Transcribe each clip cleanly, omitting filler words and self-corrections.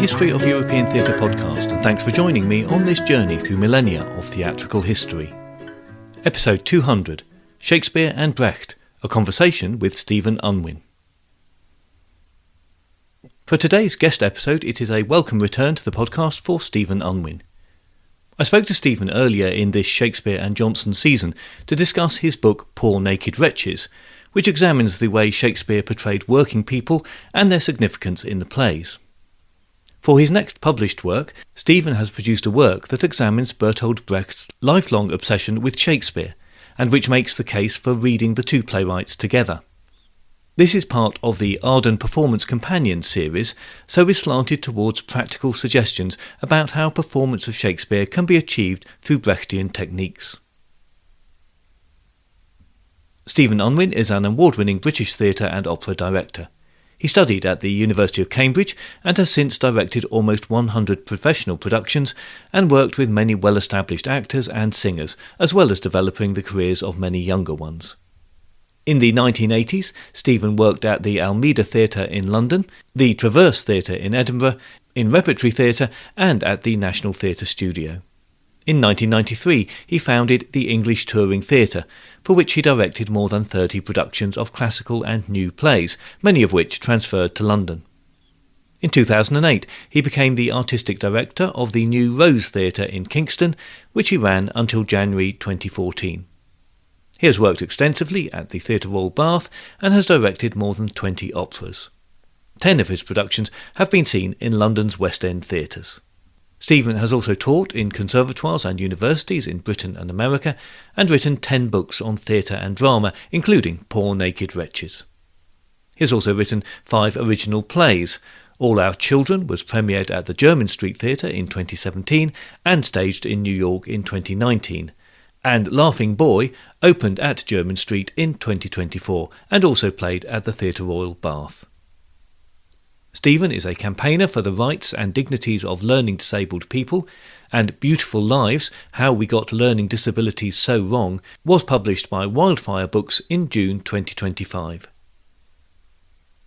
History of European Theatre podcast, and thanks for joining me on this journey through millennia of theatrical history. Episode 200, Shakespeare and Brecht, a conversation with Stephen Unwin. For today's guest episode, it is a welcome return to the podcast for Stephen Unwin. I spoke to Stephen earlier in this Shakespeare and Jonson season to discuss his book Poor Naked Wretches, which examines the way Shakespeare portrayed working people and their significance in the plays. For his next published work, Stephen has produced a work that examines Berthold Brecht's lifelong obsession with Shakespeare, and which makes the case for reading the two playwrights together. This is part of the Arden Performance Companion series, so is slanted towards practical suggestions about how performance of Shakespeare can be achieved through Brechtian techniques. Stephen Unwin is an award-winning British theatre and opera director. He studied at the University of Cambridge and has since directed almost 100 professional productions and worked with many well-established actors and singers, as well as developing the careers of many younger ones. In the 1980s, Stephen worked at the Almeida Theatre in London, the Traverse Theatre in Edinburgh, in Repertory Theatre and at the National Theatre Studio. In 1993, he founded the English Touring Theatre, for which he directed more than 30 productions of classical and new plays, many of which transferred to London. In 2008, he became the artistic director of the New Rose Theatre in Kingston, which he ran until January 2014. He has worked extensively at the Theatre Royal Bath and has directed more than 20 operas. 10 of his productions have been seen in London's West End theatres. Stephen has also taught in conservatoires and universities in Britain and America and written 10 books on theatre and drama, including Poor Naked Wretches. He has also written 5 original plays. All Our Children was premiered at the Jermyn Street Theatre in 2017 and staged in New York in 2019. And Laughing Boy opened at Jermyn Street in 2024 and also played at the Theatre Royal Bath. Stephen is a campaigner for the rights and dignities of learning disabled people, and Beautiful Lives, How We Got Learning Disabilities So Wrong, was published by Wildfire Books in June 2025.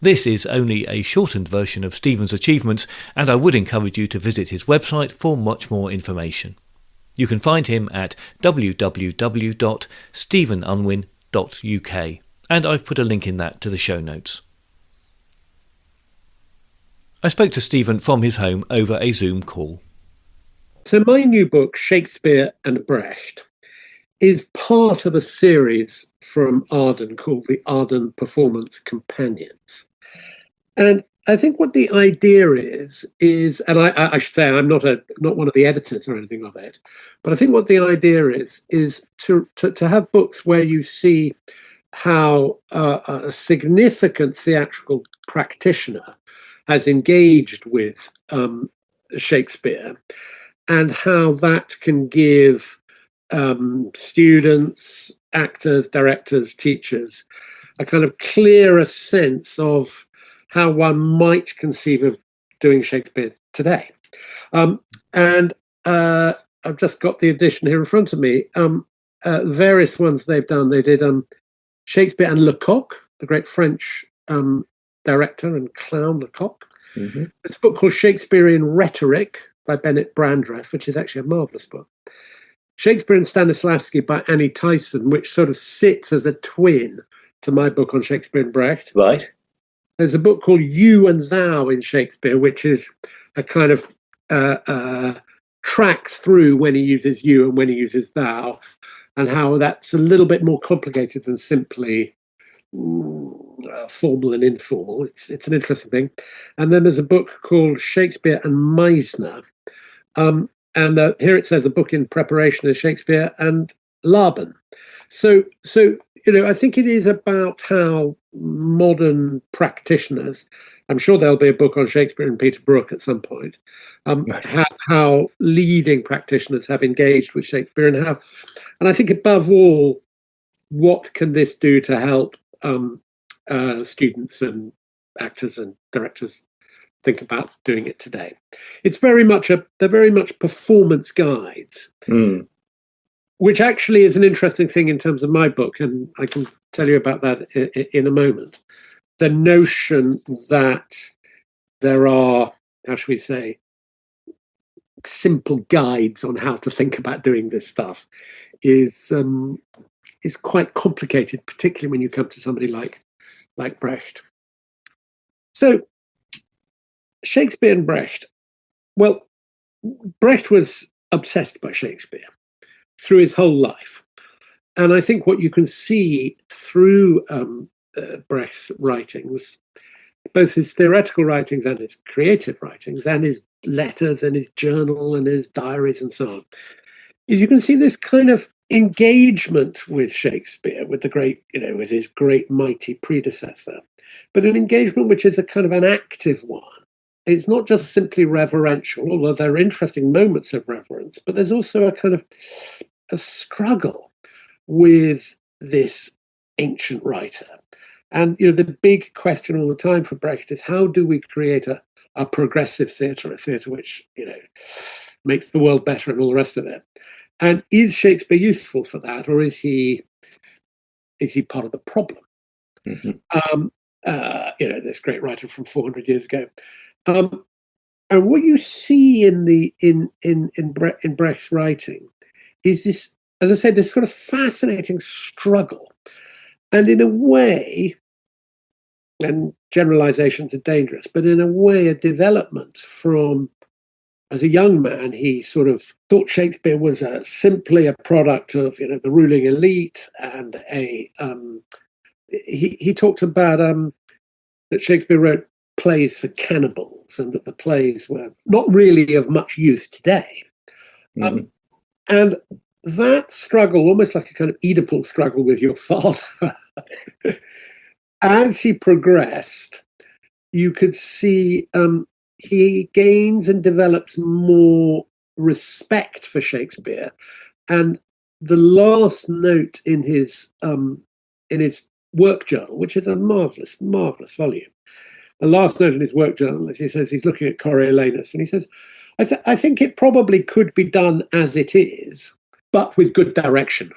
This is only a shortened version of Stephen's achievements, and I would encourage you to visit his website for much more information. You can find him at www.stephenunwin.uk, and I've put a link in that to the show notes. I spoke to Stephen from his home over a Zoom call. So my new book, Shakespeare and Brecht, is part of a series from Arden called the Arden Performance Companions. And I think what the idea is, and I should say I'm not one of the editors or anything of it, but I think what the idea is to have books where you see how a significant theatrical practitioner has engaged with Shakespeare, and how that can give students, actors, directors, teachers a kind of clearer sense of how one might conceive of doing Shakespeare today. And I've just got the edition here in front of me. Various ones they've done. They did Shakespeare and Lecoq, the great French director and clown Lecoq. Mm-hmm. It's a book called Shakespearean Rhetoric by Bennett Brandreth, which is actually a marvellous book. Shakespeare and Stanislavski by Annie Tyson, which sort of sits as a twin to my book on Shakespeare and Brecht. Right. There's a book called You and Thou in Shakespeare, which is a kind of tracks through when he uses you and when he uses thou, and how that's a little bit more complicated than simply formal and informal. It's an interesting thing. And then there's a book called Shakespeare and Meisner. And here it says a book in preparation is Shakespeare and Laban. So I think it is about how modern practitioners, I'm sure there'll be a book on Shakespeare and Peter Brook at some point, right. how leading practitioners have engaged with Shakespeare, and I think above all, what can this do to help students and actors and directors think about doing it today? It's they're very much performance guides. Which actually is an interesting thing in terms of my book, and I can tell you about that in a moment. The notion that there are how should we say, simple guides on how to think about doing this stuff is quite complicated, particularly when you come to somebody like Brecht. So Shakespeare and Brecht. Well, Brecht was obsessed by Shakespeare through his whole life. And I think what you can see through Brecht's writings, both his theoretical writings and his creative writings, and his letters and his journal and his diaries and so on, is you can see this kind of engagement with Shakespeare, with the great, with his great mighty predecessor, but an engagement which is a kind of an active one. It's not just simply reverential, although there are interesting moments of reverence, but there's also a kind of a struggle with this ancient writer. And the big question all the time for Brecht is, how do we create a progressive theatre, a theatre which makes the world better and all the rest of it? And is Shakespeare useful for that, or is he part of the problem? Mm-hmm. This great writer from 400 years ago. And what you see in Brecht's writing is this, as I said, this sort of fascinating struggle. And in a way, and generalizations are dangerous, but in a way, a development from, as a young man, he sort of thought Shakespeare was simply a product of, the ruling elite, and he talked about that Shakespeare wrote plays for cannibals, and that the plays were not really of much use today. Mm-hmm. And that struggle, almost like a kind of Oedipal struggle with your father, as he progressed, you could see he gains and develops more respect for Shakespeare. And the last note in his work journal, which is a marvelous, marvelous volume, the last note in his work journal is he says he's looking at Coriolanus, and he says, I think it probably could be done as it is, but with good direction.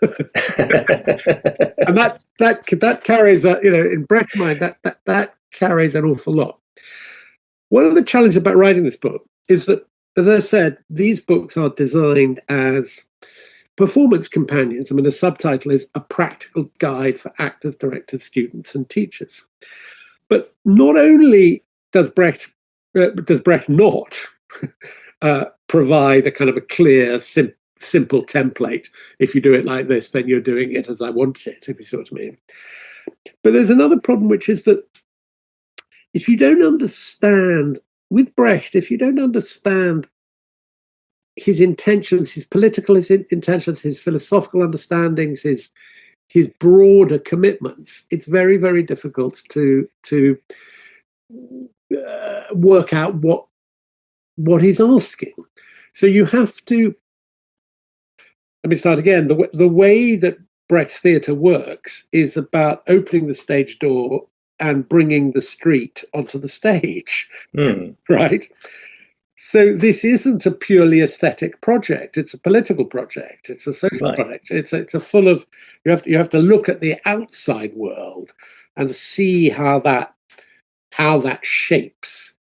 And that carries in Brecht's mind, that carries an awful lot. One of the challenges about writing this book is that, as I said, these books are designed as performance companions. I mean, the subtitle is A Practical Guide for Actors, Directors, Students, and Teachers. But not only does Brecht not provide a kind of a clear, simple template. If you do it like this, then you're doing it as I want it, if you see what I mean. But there's another problem, which is that if you don't understand, with Brecht, if you don't understand his intentions, his political intentions, his philosophical understandings, his broader commitments, it's very, very difficult to work out what he's asking. So you have to, let me start again. The way that Brecht's theatre works is about opening the stage door and bringing the street onto the stage, right? So this isn't a purely aesthetic project. It's a political project. It's a social project. It's a full of, you have to look at the outside world and see how that shapes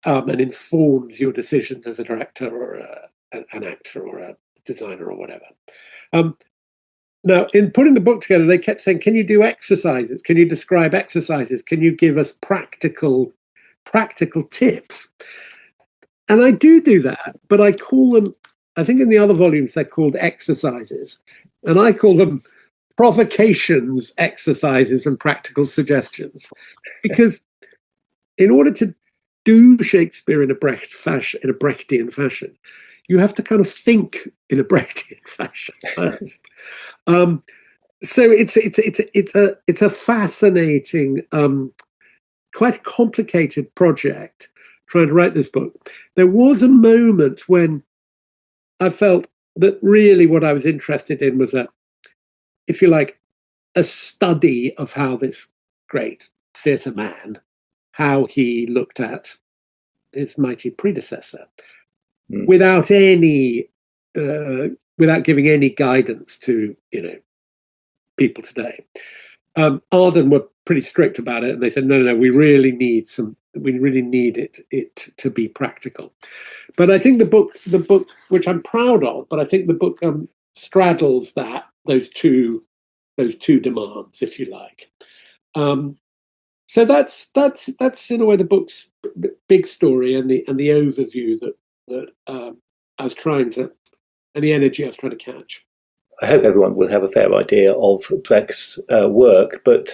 and informs your decisions as a director or an actor or a designer or whatever. Now, in putting the book together, they kept saying, can you do exercises? Can you describe exercises? Can you give us practical tips? And I do that, but I call them, I think in the other volumes, they're called exercises. And I call them provocations, exercises, and practical suggestions. Because in order to do Shakespeare in a Brechtian fashion, you have to kind of think in a Brechtian fashion first. So it's a fascinating, quite complicated project trying to write this book. There was a moment when I felt that really what I was interested in was if you like, a study of how this great theatre man, how he looked at his mighty predecessor, without giving any guidance to people today. Arden were pretty strict about it, and they said, no, we really need it to be practical. But I think the book, which I'm proud of, but I think the book straddles those two demands, if you like. So that's in a way the book's big story and the overview that I was trying to, and the energy I was trying to catch. I hope everyone will have a fair idea of Brecht's work, but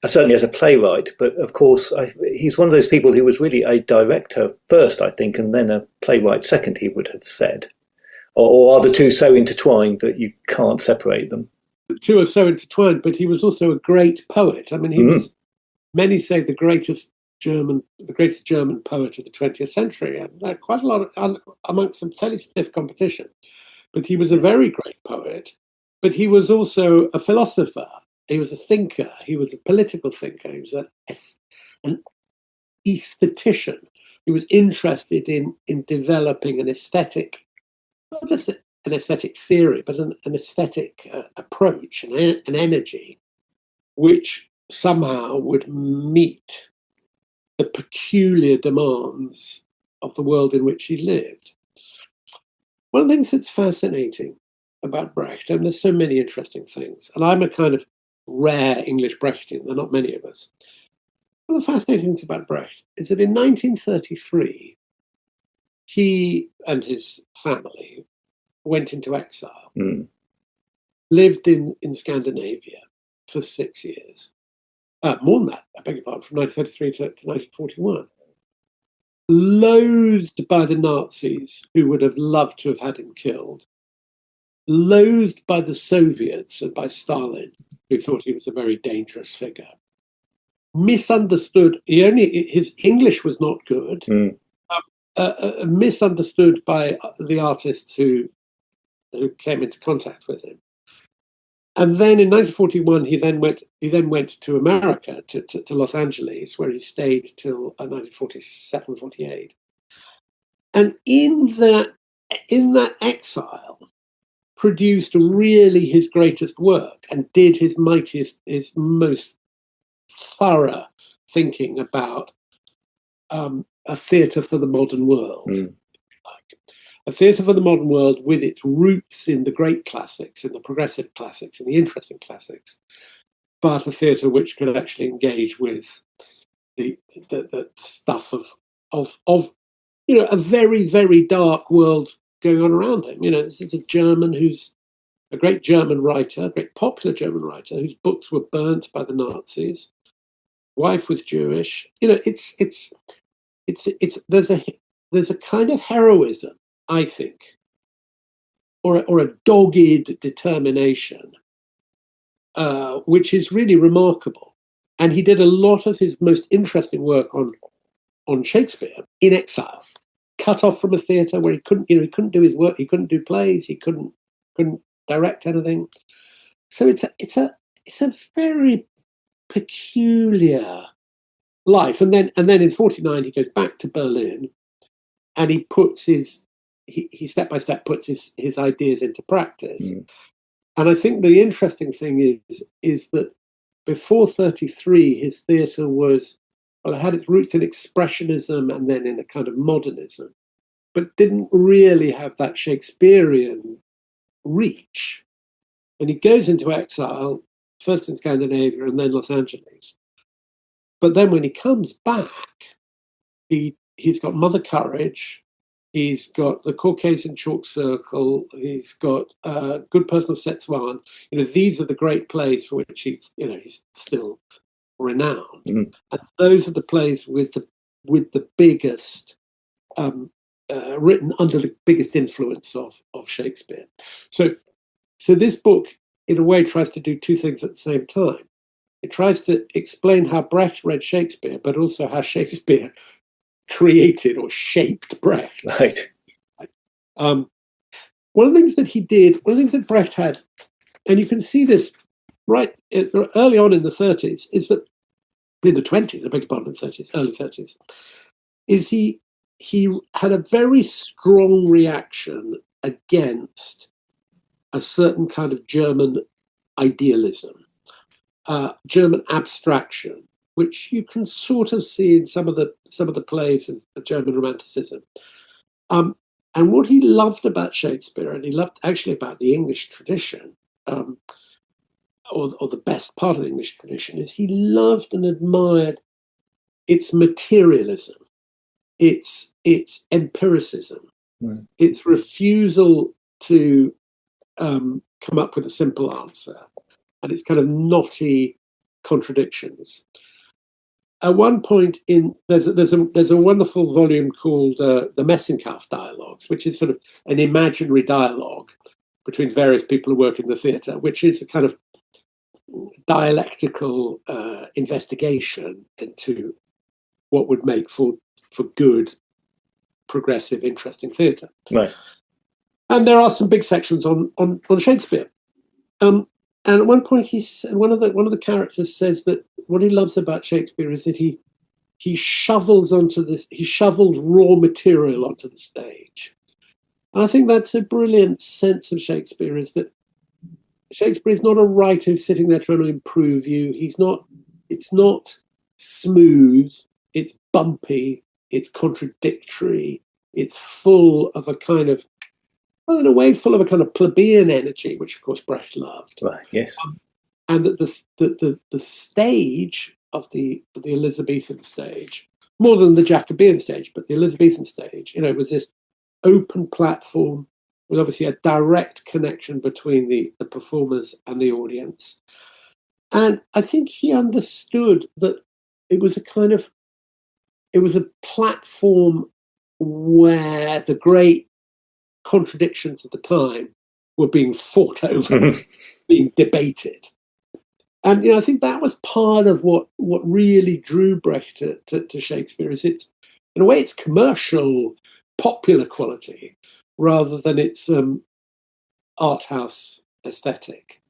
certainly as a playwright. But of course, he's one of those people who was really a director first, I think, and then a playwright second, he would have said. Or are the two so intertwined that you can't separate them? The two are so intertwined, but he was also a great poet. I mean, he was, many say, the greatest German poet of the 20th century, and quite a lot amongst some fairly stiff competition. But he was a very great poet, but he was also a philosopher. He was a thinker. He was a political thinker. He was an aesthetician. He was interested in developing an aesthetic, not just an aesthetic theory, but an aesthetic approach, an energy, which somehow would meet the peculiar demands of the world in which he lived. One of the things that's fascinating about Brecht, and there's so many interesting things, and I'm a kind of rare English Brechtian, there are not many of us. One of the fascinating things about Brecht is that in 1933, he and his family went into exile, lived in Scandinavia for 6 years. More than that, I beg your pardon, from 1933 to 1941. Loathed by the Nazis, who would have loved to have had him killed. Loathed by the Soviets and by Stalin, who thought he was a very dangerous figure. Misunderstood. His English was not good. Misunderstood by the artists who came into contact with him. And then in 1941, he then went to America, to Los Angeles, where he stayed till 1947, 48. And in that exile, produced really his greatest work and did his most thorough thinking about a theatre for the modern world. A theatre for the modern world with its roots in the great classics, in the progressive classics, in the interesting classics, but a theatre which could actually engage with the stuff of a very, very dark world going on around him. This is a German who's a great German writer, a great popular German writer, whose books were burnt by the Nazis. Wife was Jewish. There's a kind of heroism, I think, or a dogged determination, which is really remarkable. And he did a lot of his most interesting work on Shakespeare in exile, cut off from a theatre where he couldn't do his work, he couldn't do plays, he couldn't direct anything. So it's a very peculiar life. And then in 1949 he goes back to Berlin, and he puts he step by step puts his ideas into practice. And I think the interesting thing is that before 1933, his theatre it had its roots in expressionism and then in a kind of modernism, but didn't really have that Shakespearean reach. And he goes into exile, first in Scandinavia and then Los Angeles. But then when he comes back, he's got Mother Courage, he's got The Caucasian Chalk Circle, he's got Good Person of Szechuan. These are the great plays for which he's still renowned. And those are the plays with the biggest, written under the biggest influence of Shakespeare. So this book, in a way, tries to do two things at the same time. It tries to explain how Brecht read Shakespeare, but also how Shakespeare created or shaped Brecht. Right. One of the things that he did, one of the things that Brecht had, and you can see this right early on in the 30s, is that in the 20s, I beg your pardon, early 30s, is he had a very strong reaction against a certain kind of German idealism. German abstraction, which you can sort of see in some of the plays of German Romanticism. And what he loved about Shakespeare, and he loved actually about the English tradition, or the best part of the English tradition, is he loved and admired its materialism, its empiricism, its refusal to come up with a simple answer, and its kind of knotty contradictions. At one point, there's a wonderful volume called the Messenkauf Dialogues, which is sort of an imaginary dialogue between various people who work in the theatre, which is a kind of dialectical investigation into what would make for good, progressive, interesting theatre. Right. And there are some big sections on Shakespeare. And at one point, one of the characters says that what he loves about Shakespeare is that he shovels raw material onto the stage. And I think that's a brilliant sense of Shakespeare, is that Shakespeare is not a writer who's sitting there trying to improve you. It's not smooth, it's bumpy, it's contradictory, it's full of a kind of, well, in a way, full of a kind of plebeian energy, which of course Brecht loved. Right. Yes. And that the stage of the Elizabethan stage, more than the Jacobean stage, but the Elizabethan stage, was this open platform with obviously a direct connection between the performers and the audience. And I think he understood that it was a platform where the great contradictions of the time were being fought over, being debated. And I think that was part of what really drew Brecht to Shakespeare. Is in a way it's commercial, popular quality rather than its art house aesthetic,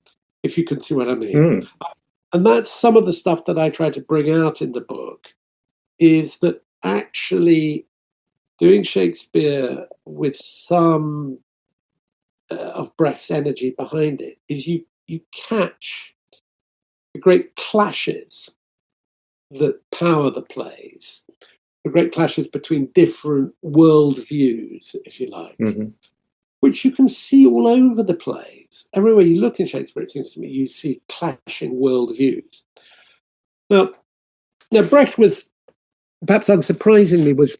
if you can see what I mean. And that's some of the stuff that I try to bring out in the book, is that actually doing Shakespeare with some of Brecht's energy behind it is you catch the great clashes that power the plays, the great clashes between different worldviews, if you like, which you can see all over the plays. Everywhere you look in Shakespeare, it seems to me, you see clashing worldviews. Now Brecht was, perhaps unsurprisingly, was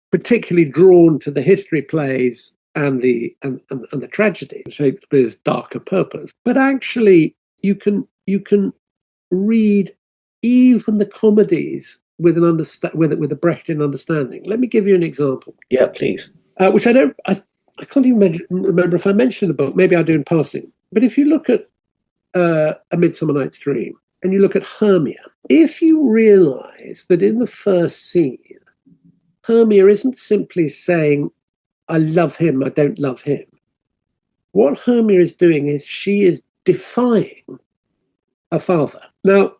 particularly drawn to the history plays and the tragedy, Shakespeare's darker purpose. But actually, you can read even the comedies with a Brechtian understanding. Let me give you an example. Yeah, please. Which I can't even remember if I mentioned in the book. Maybe I do in passing. But if you look at A Midsummer Night's Dream and you look at Hermia, if you realise that in the first scene, Hermia isn't simply saying, I love him, I don't love him. What Hermia is doing is she is defying her father. Now,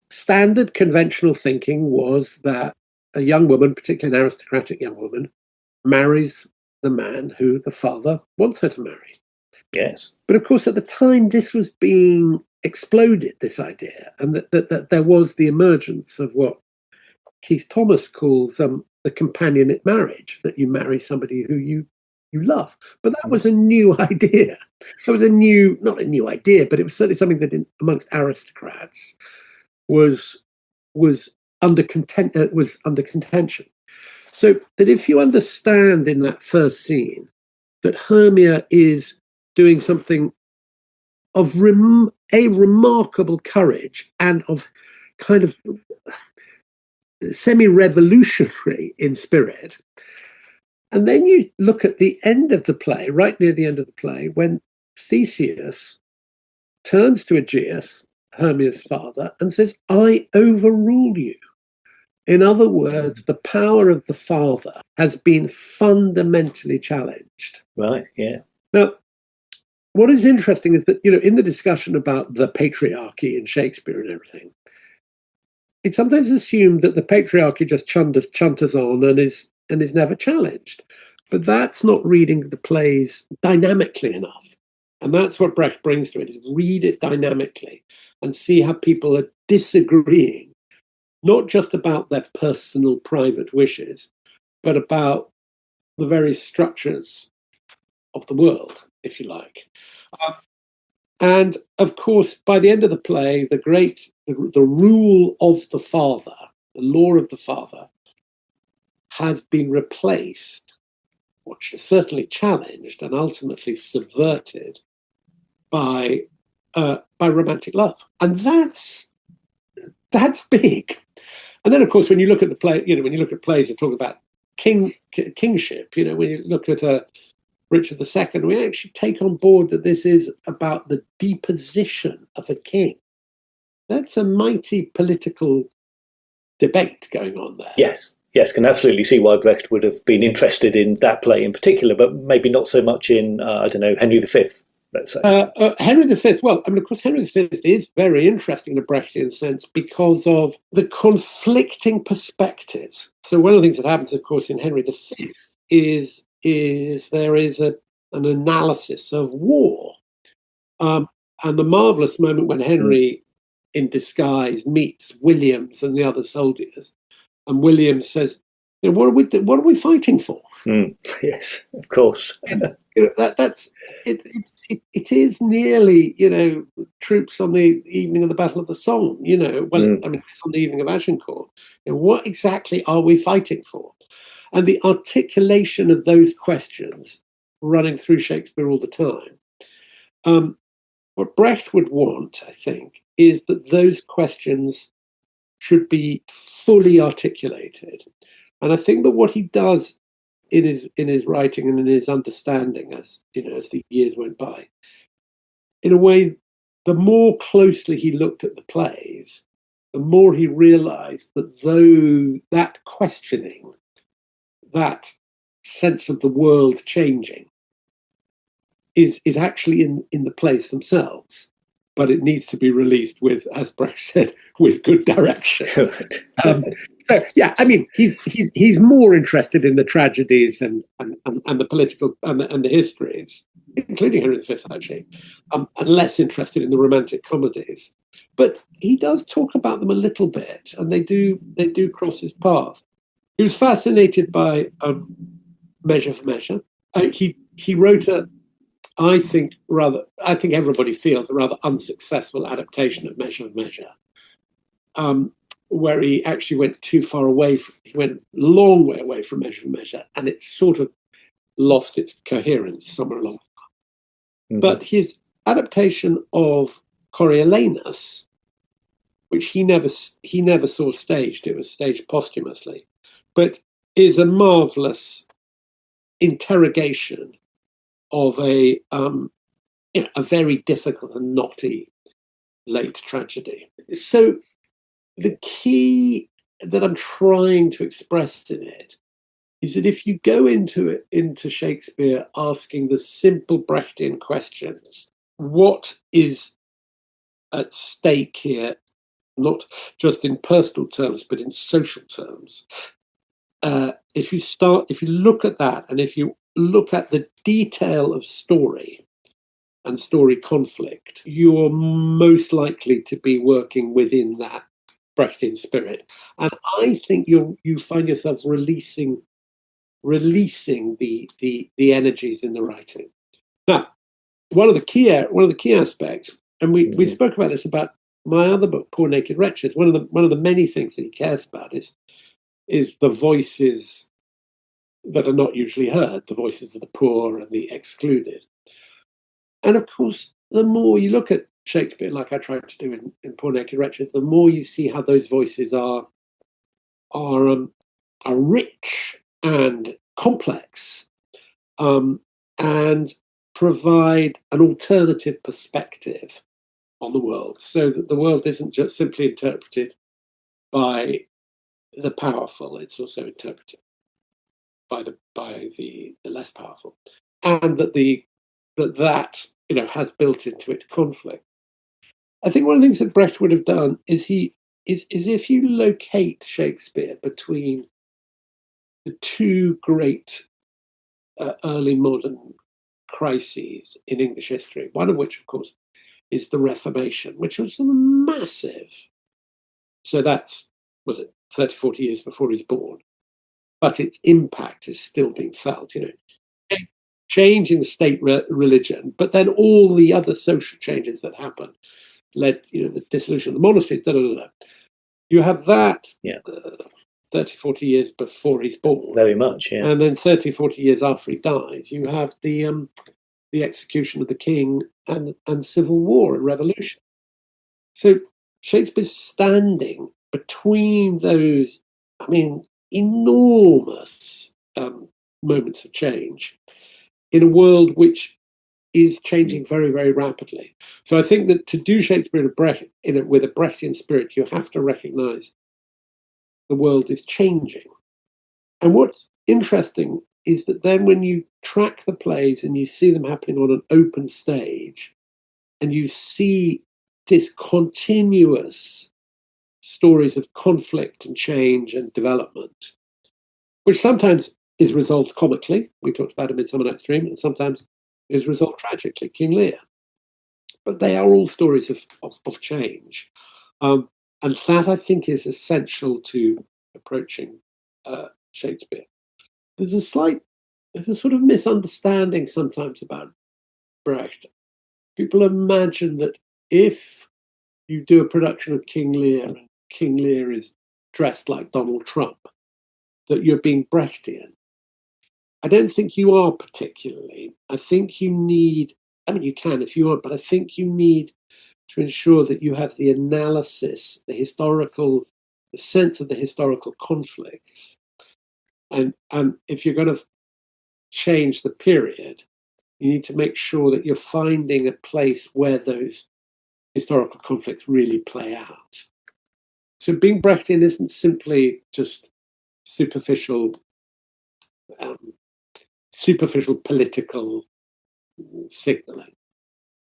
standard conventional thinking was that a young woman, particularly an aristocratic young woman, marries the man who the father wants her to marry. Yes. But of course, at the time, this was being exploded, this idea, and that there was the emergence of what Keith Thomas calls the companionate marriage, that you marry somebody who you love. But that was a new idea. That was not a new idea, but it was certainly something that amongst aristocrats was under contention. So that if you understand in that first scene that Hermia is doing something of a remarkable courage and of kind of semi-revolutionary in spirit. And then you look at the end of the play, right near the end of the play, when Theseus turns to Aegeus, Hermia's father, and says, I overrule you. In other words, the power of the father has been fundamentally challenged. Right, yeah. Now, what is interesting is that, in the discussion about the patriarchy in Shakespeare and everything, it's sometimes assumed that the patriarchy just chunters on and is never challenged. But that's not reading the plays dynamically enough. And that's what Brecht brings to it, is read it dynamically. and see how people are disagreeing, not just about their personal private wishes, but about the very structures of the world, if you like. And of course, by the end of the play, the rule of the father, the law of the father, has been replaced, which is certainly challenged and ultimately subverted by romantic love, and that's big. And then, of course, when you look at the play, when you look at plays that talk about kingship, when you look at Richard II, we actually take on board that this is about the deposition of a king. That's a mighty political debate going on there. Yes, can absolutely see why Brecht would have been interested in that play in particular, but maybe not so much in, Henry V, let's say. Henry V, well, of course, Henry V is very interesting in a Brechtian sense because of the conflicting perspectives. So one of the things that happens, of course, in Henry V is there is an analysis of war. And the marvellous moment when Henry, in disguise, meets Williams and the other soldiers, and Williams says, what are we fighting for? Yes, of course. It is nearly, troops on the evening of the Battle of the Somme, on the evening of Agincourt. What exactly are we fighting for? And the articulation of those questions running through Shakespeare all the time. What Brecht would want, I think, is that those questions should be fully articulated. And I think that what he does in his writing and in his understanding, as the years went by, in a way, the more closely he looked at the plays, the more he realized that that questioning, that sense of the world changing, is actually in the plays themselves, but it needs to be released with, as Brecht said, with good direction. He's more interested in the tragedies and the political and the histories, including Henry V, actually, and less interested in the romantic comedies. But he does talk about them a little bit, and they do cross his path. He was fascinated by Measure for Measure. He wrote I think everybody feels a rather unsuccessful adaptation of Measure for Measure, where he actually went too far away. He went a long way away from Measure for Measure, and it sort of lost its coherence somewhere along the line. But his adaptation of Coriolanus, which he never saw staged, it was staged posthumously, but is a marvelous interrogation of a very difficult and knotty late tragedy. So the key that I'm trying to express in it is that if you go into Shakespeare asking the simple Brechtian questions, what is at stake here, not just in personal terms, but in social terms, if you look at that, and if you look at the detail of story and story conflict, you are most likely to be working within that Brechtian spirit. And I think you find yourself releasing the energies in the writing. Now, one of the key aspects, and we spoke about this about my other book, Poor Naked Wretches. One of the many things that he cares about is the voices that are not usually heard, the voices of the poor and the excluded. And of course, the more you look at Shakespeare, like I tried to do in Poor Naked Wretches, the more you see how those voices are rich and complex, and provide an alternative perspective on the world, so that the world isn't just simply interpreted by the powerful; it's also interpreted by the less powerful, and that has built into it conflict. I think one of the things that Brecht would have done is if you locate Shakespeare between the two great early modern crises in English history, one of which, of course, is the Reformation, which was massive. So that's, was it 30, 40 years before he's born. But its impact is still being felt, change in the state religion, but then all the other social changes that happened led, the dissolution of the monasteries, You have that 30, 40 years before he's born. Very much, yeah. And then 30, 40 years after he dies, you have the execution of the king and civil war and revolution. So Shakespeare's standing between those, enormous moments of change in a world which is changing very, very rapidly. So I think that to do Shakespeare and Brecht with a Brechtian spirit, you have to recognise the world is changing. And what's interesting is that then when you track the plays and you see them happening on an open stage, and you see this continuous stories of conflict and change and development, which sometimes is resolved comically. We talked about A Midsummer Night's Dream, and sometimes is resolved tragically, King Lear. But they are all stories of change. And that, I think, is essential to approaching Shakespeare. There's a sort of misunderstanding sometimes about Brecht. People imagine that if you do a production of King Lear and King Lear is dressed like Donald Trump, that you're being Brechtian. I don't think you are particularly. I think you need, you can if you want, but I think you need to ensure that you have the analysis, the sense of the historical conflicts. And if you're going to change the period, you need to make sure that you're finding a place where those historical conflicts really play out. So being Brechtian isn't simply just superficial political signalling.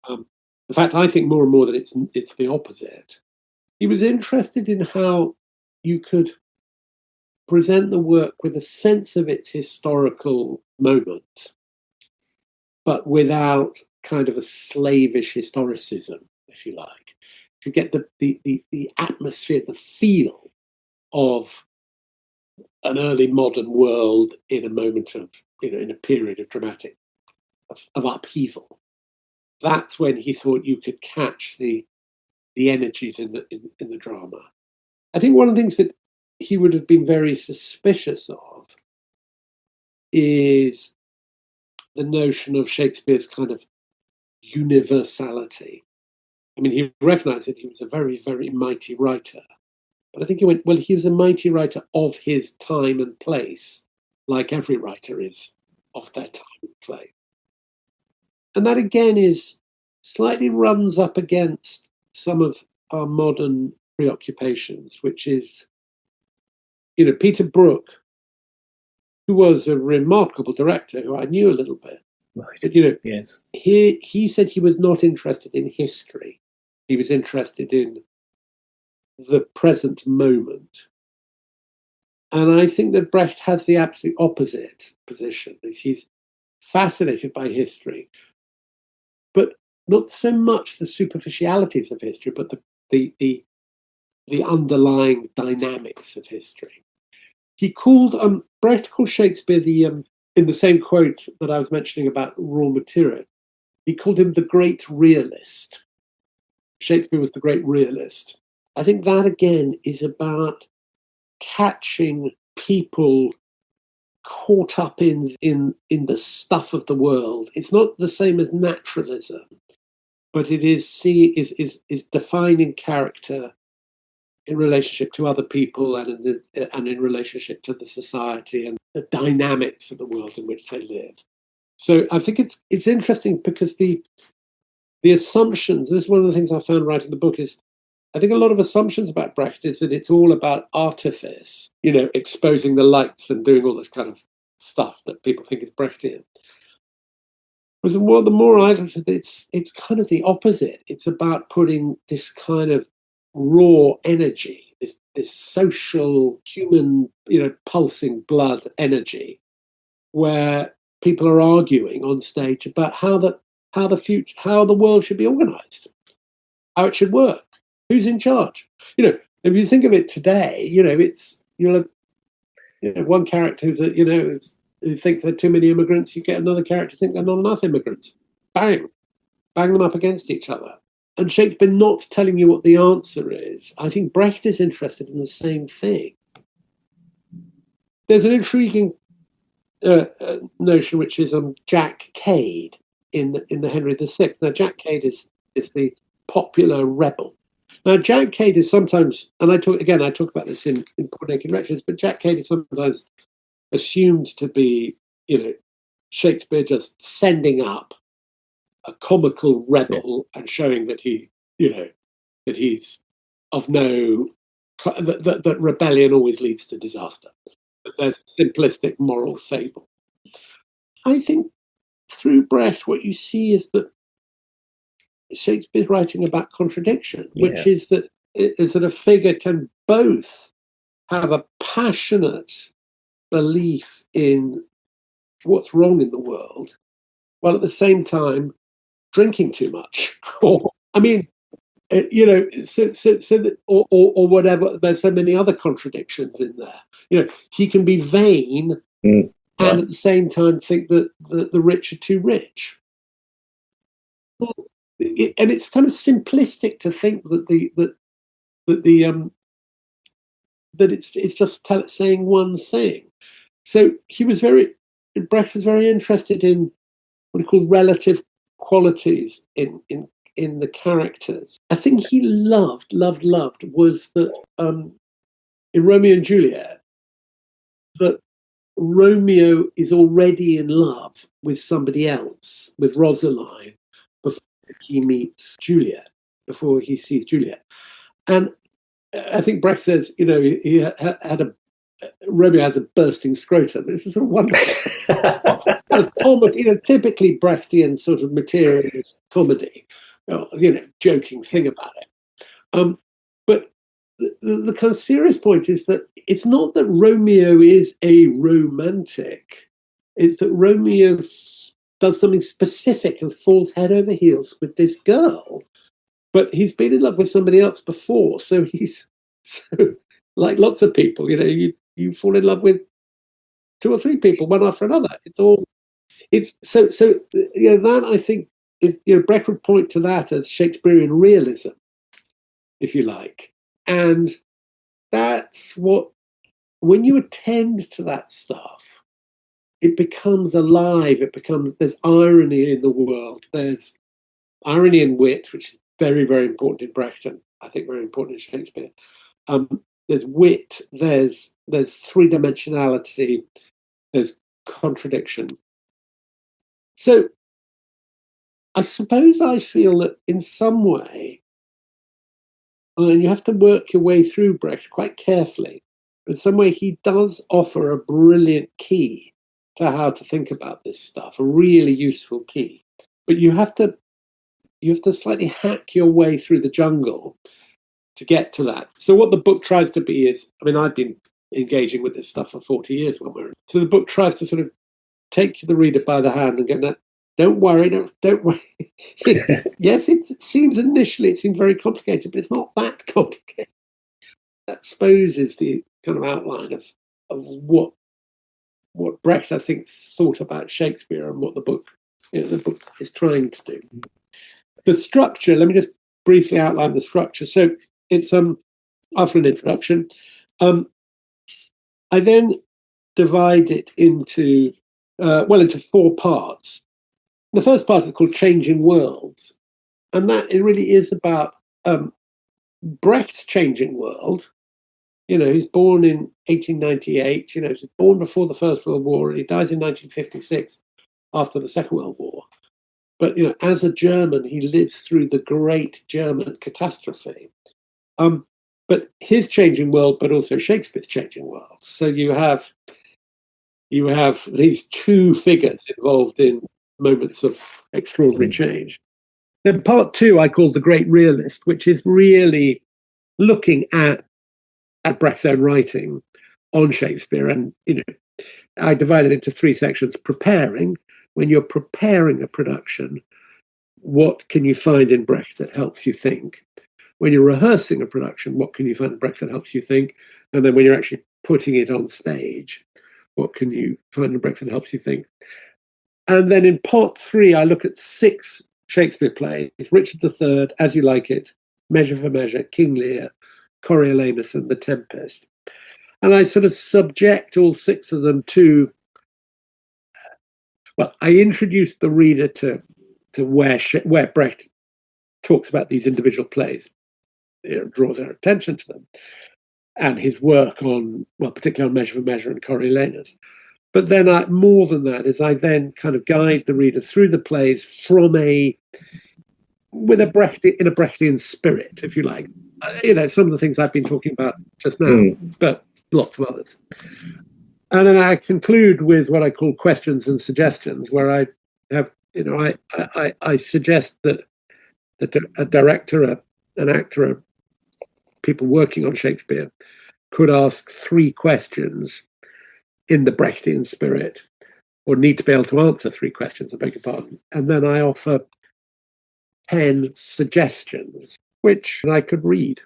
In fact, I think more and more that it's the opposite. He was interested in how you could present the work with a sense of its historical moment, but without kind of a slavish historicism, if you like. To get the atmosphere, the feel of an early modern world in a moment of, in a period of dramatic, of upheaval. That's when he thought you could catch the energies in the drama. I think one of the things that he would have been very suspicious of is the notion of Shakespeare's kind of universality. He recognized that he was a very, very mighty writer. But I think he went, well, he was a mighty writer of his time and place, like every writer is of their time and place. And that, again, slightly runs up against some of our modern preoccupations, which is, Peter Brook, who was a remarkable director, who I knew a little bit. Right. But, yes. He said he was not interested in history. He was interested in the present moment. And I think that Brecht has the absolute opposite position. He's fascinated by history, but not so much the superficialities of history, but the underlying dynamics of history. He called Brecht called Shakespeare in the same quote that I was mentioning about raw material. He called him the great realist. Shakespeare was the great realist. I think that, again, is about catching people caught up in the stuff of the world. It's not the same as naturalism, but it is defining character in relationship to other people and in relationship to the society and the dynamics of the world in which they live. So I think it's interesting because the assumptions, this is one of the things I found writing the book, is I think a lot of assumptions about Brecht is that it's all about artifice, exposing the lights and doing all this kind of stuff that people think is Brechtian. But the more I look at it, it's kind of the opposite. It's about putting this kind of raw energy, this social, human, pulsing blood energy, where people are arguing on stage about how the world should be organized. how it should work. Who's in charge? If you think of it today, you'll have one character who thinks there are too many immigrants. You get another character who thinks there are not enough immigrants. Bang them up against each other. And Shakespeare not telling you what the answer is. I think Brecht is interested in the same thing. There's an intriguing notion, which is Jack Cade in the Henry VI. Now, Jack Cade is the popular rebel. Now, Jack Cade is sometimes, and I talk about this in Poor Naked Wretches, but Jack Cade is sometimes assumed to be, Shakespeare just sending up a comical rebel and showing that that he's of no, that rebellion always leads to disaster. That there's a simplistic moral fable. I think through Brecht, what you see is that Shakespeare's writing about contradiction, which is that a figure can both have a passionate belief in what's wrong in the world, while at the same time drinking too much, or whatever. There's so many other contradictions in there. He can be vain and at the same time think that the rich are too rich. And it's kind of simplistic to think that it's just saying one thing. So Brecht was very interested in what he called relative qualities in the characters. A thing he loved was that in Romeo and Juliet, that Romeo is already in love with somebody else, with Rosaline, before he meets Juliet, before he sees Juliet. And I think Brecht says, Romeo has a bursting scrotum. This is sort of wonderful. Typically Brechtian sort of materialist comedy, joking thing about it. But the kind of serious point is that it's not that Romeo is a romantic. It's that Romeo does something specific and falls head over heels with this girl. But he's been in love with somebody else before. So like lots of people, you fall in love with two or three people, one after another. That I think is, Brecht would point to that as Shakespearean realism, if you like. And that's what, when you attend to that stuff, it becomes alive. There's irony in the world. There's irony and wit, which is very, very important in Brecht, and I think very important in Shakespeare. There's wit, there's three-dimensionality, there's contradiction. So I suppose I feel that in some way, and you have to work your way through Brecht quite carefully, but in some way he does offer a brilliant key to how to think about this stuff, a really useful key. But you have to slightly hack your way through the jungle to get to that. So what the book tries to be is, I've been engaging with this stuff for 40 years so the book tries to sort of take the reader by the hand and get, don't worry. Yes, it seems very complicated, but it's not that complicated. That exposes the kind of outline of what Brecht, I think, thought about Shakespeare and what the book is trying to do. The structure, let me just briefly outline the structure. So it's after an introduction. I then divide it into four parts. The first part is called Changing Worlds, and that it really is about Brecht's changing world. He's born in 1898. He's born before the First World War, and he dies in 1956 after the Second World War. But as a German, he lives through the Great German Catastrophe. But his changing world, but also Shakespeare's changing world. So you have these two figures involved in moments of extraordinary change. Then part two I call The Great Realist, which is really looking at Brecht's own writing on Shakespeare. And, I divided it into three sections. Preparing. When you're preparing a production, what can you find in Brecht that helps you think? when you're rehearsing a production, what can you find in Brecht that helps you think? And then when you're actually putting it on stage, what can you find in Brecht that helps you think? And then in part 3, I look at 6 Shakespeare plays: Richard III, As You Like It, Measure for Measure, King Lear, Coriolanus, and The Tempest. And I sort of subject all 6 of them to, well, I introduce the reader to where Brecht talks about these individual plays, draws their attention to them, and his work on, well, particularly on Measure for Measure and Coriolanus. But then more than that is I then kind of guide the reader through the plays in a Brechtian spirit, if you like. Some of the things I've been talking about just now, but lots of others. And then I conclude with what I call questions and suggestions, where I have, I suggest that a director, an actor, people working on Shakespeare could ask 3 questions in the Brechtian spirit, or need to be able to answer 3 questions, I beg your pardon. And then I offer 10 suggestions, which I could read.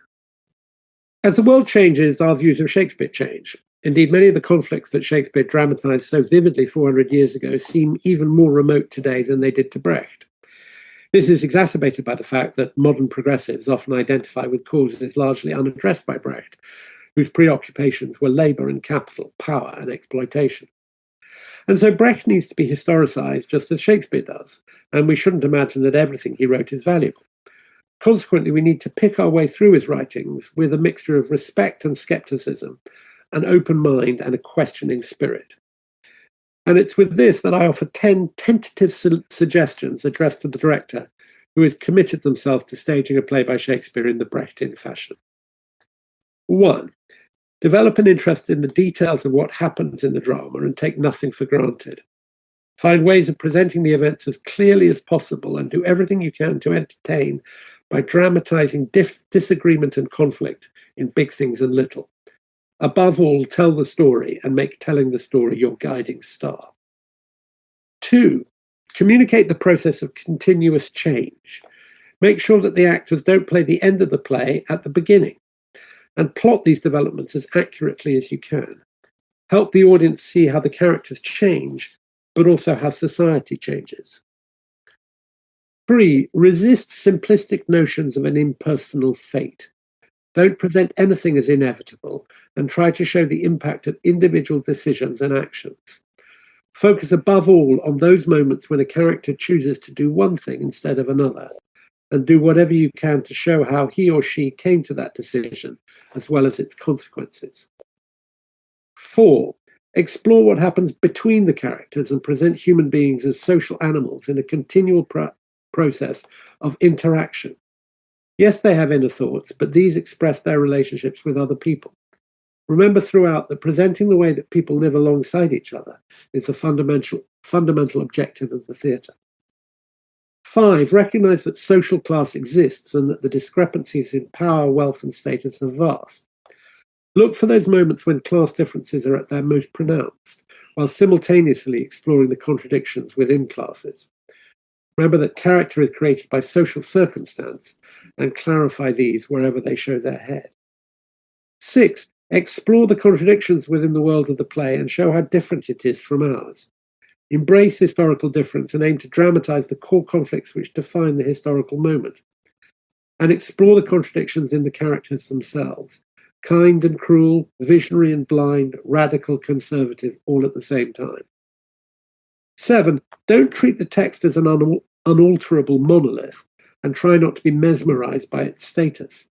As the world changes, our views of Shakespeare change. Indeed, many of the conflicts that Shakespeare dramatized so vividly 400 years ago seem even more remote today than they did to Brecht. This is exacerbated by the fact that modern progressives often identify with causes largely unaddressed by Brecht, whose preoccupations were labour and capital, power and exploitation. And so Brecht needs to be historicised just as Shakespeare does, and we shouldn't imagine that everything he wrote is valuable. Consequently, we need to pick our way through his writings with a mixture of respect and scepticism, an open mind and a questioning spirit. And it's with this that I offer 10 tentative suggestions addressed to the director who has committed themselves to staging a play by Shakespeare in the Brechtian fashion. 1. Develop an interest in the details of what happens in the drama and take nothing for granted. Find ways of presenting the events as clearly as possible and do everything you can to entertain by dramatizing disagreement and conflict in big things and little. Above all, tell the story and make telling the story your guiding star. 2. Communicate the process of continuous change. Make sure that the actors don't play the end of the play at the beginning, and plot these developments as accurately as you can. Help the audience see how the characters change, but also how society changes. 3. Resist simplistic notions of an impersonal fate. Don't present anything as inevitable and try to show the impact of individual decisions and actions. Focus above all on those moments when a character chooses to do one thing instead of another, and do whatever you can to show how he or she came to that decision, as well as its consequences. 4. Explore what happens between the characters and present human beings as social animals in a continual process of interaction. Yes, they have inner thoughts, but these express their relationships with other people. Remember throughout that presenting the way that people live alongside each other is the fundamental objective of the theatre. 5. Recognize that social class exists and that the discrepancies in power, wealth, and status are vast. Look for those moments when class differences are at their most pronounced, while simultaneously exploring the contradictions within classes. Remember that character is created by social circumstance, and clarify these wherever they show their head. 6. Explore the contradictions within the world of the play and show how different it is from ours. Embrace historical difference and aim to dramatize the core conflicts which define the historical moment. And explore the contradictions in the characters themselves, kind and cruel, visionary and blind, radical, conservative, all at the same time. 7. Don't treat the text as an unalterable monolith and try not to be mesmerized by its status.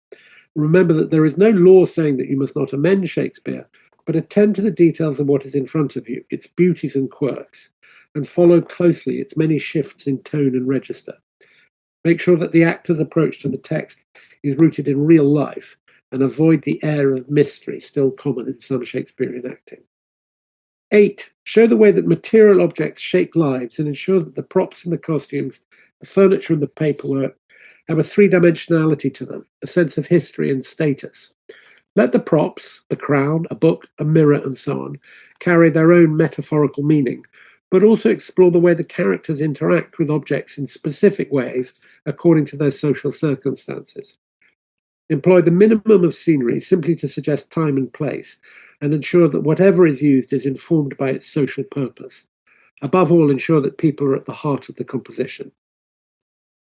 Remember that there is no law saying that you must not amend Shakespeare, but attend to the details of what is in front of you, its beauties and quirks, and follow closely its many shifts in tone and register. Make sure that the actor's approach to the text is rooted in real life and avoid the air of mystery still common in some Shakespearean acting. 8. Show the way that material objects shape lives and ensure that the props and the costumes, the furniture and the paperwork have a three-dimensionality to them, a sense of history and status. Let the props, the crown, a book, a mirror, and so on, carry their own metaphorical meaning, but also explore the way the characters interact with objects in specific ways according to their social circumstances. Employ the minimum of scenery simply to suggest time and place, and ensure that whatever is used is informed by its social purpose. Above all, ensure that people are at the heart of the composition.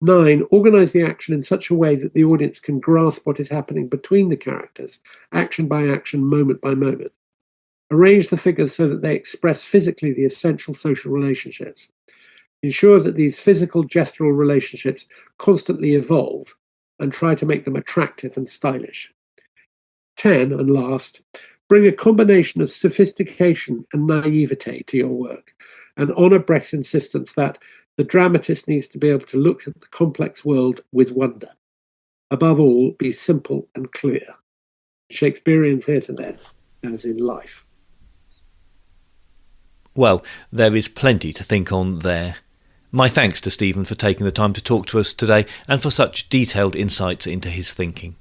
9. Organise the action in such a way that the audience can grasp what is happening between the characters, action by action, moment by moment. Arrange the figures so that they express physically the essential social relationships. Ensure that these physical gestural relationships constantly evolve, and try to make them attractive and stylish. 10, and last, bring a combination of sophistication and naivete to your work, and honour Brecht's insistence that the dramatist needs to be able to look at the complex world with wonder. Above all, be simple and clear. Shakespearean theatre, then, as in life. Well, there is plenty to think on there. My thanks to Stephen for taking the time to talk to us today and for such detailed insights into his thinking.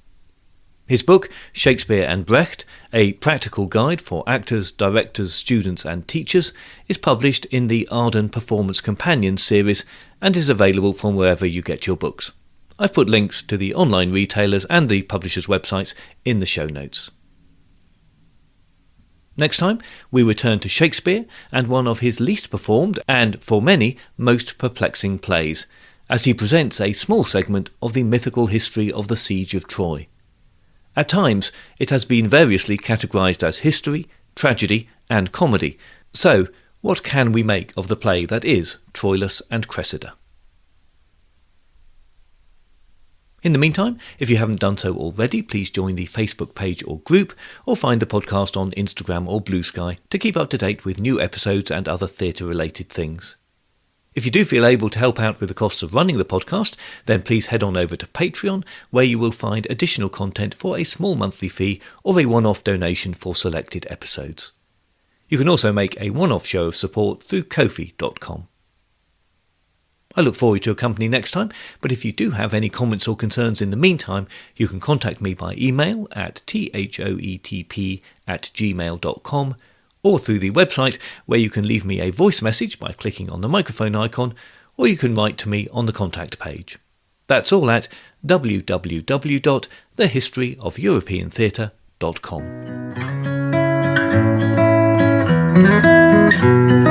His book, Shakespeare and Brecht, a practical guide for actors, directors, students and teachers, is published in the Arden Performance Companion series and is available from wherever you get your books. I've put links to the online retailers and the publishers' websites in the show notes. Next time, we return to Shakespeare and one of his least performed and, for many, most perplexing plays, as he presents a small segment of the mythical history of the Siege of Troy. At times, it has been variously categorised as history, tragedy and comedy. So, what can we make of the play that is Troilus and Cressida? In the meantime, if you haven't done so already, please join the Facebook page or group, or find the podcast on Instagram or Blue Sky to keep up to date with new episodes and other theatre-related things. If you do feel able to help out with the costs of running the podcast, then please head on over to Patreon, where you will find additional content for a small monthly fee or a one-off donation for selected episodes. You can also make a one-off show of support through Ko-fi.com. I look forward to your company next time, but if you do have any comments or concerns in the meantime, you can contact me by email at thoetp@gmail.com or through the website, where you can leave me a voice message by clicking on the microphone icon, or you can write to me on the contact page. That's all at www.thehistoryofeuropeantheatre.com.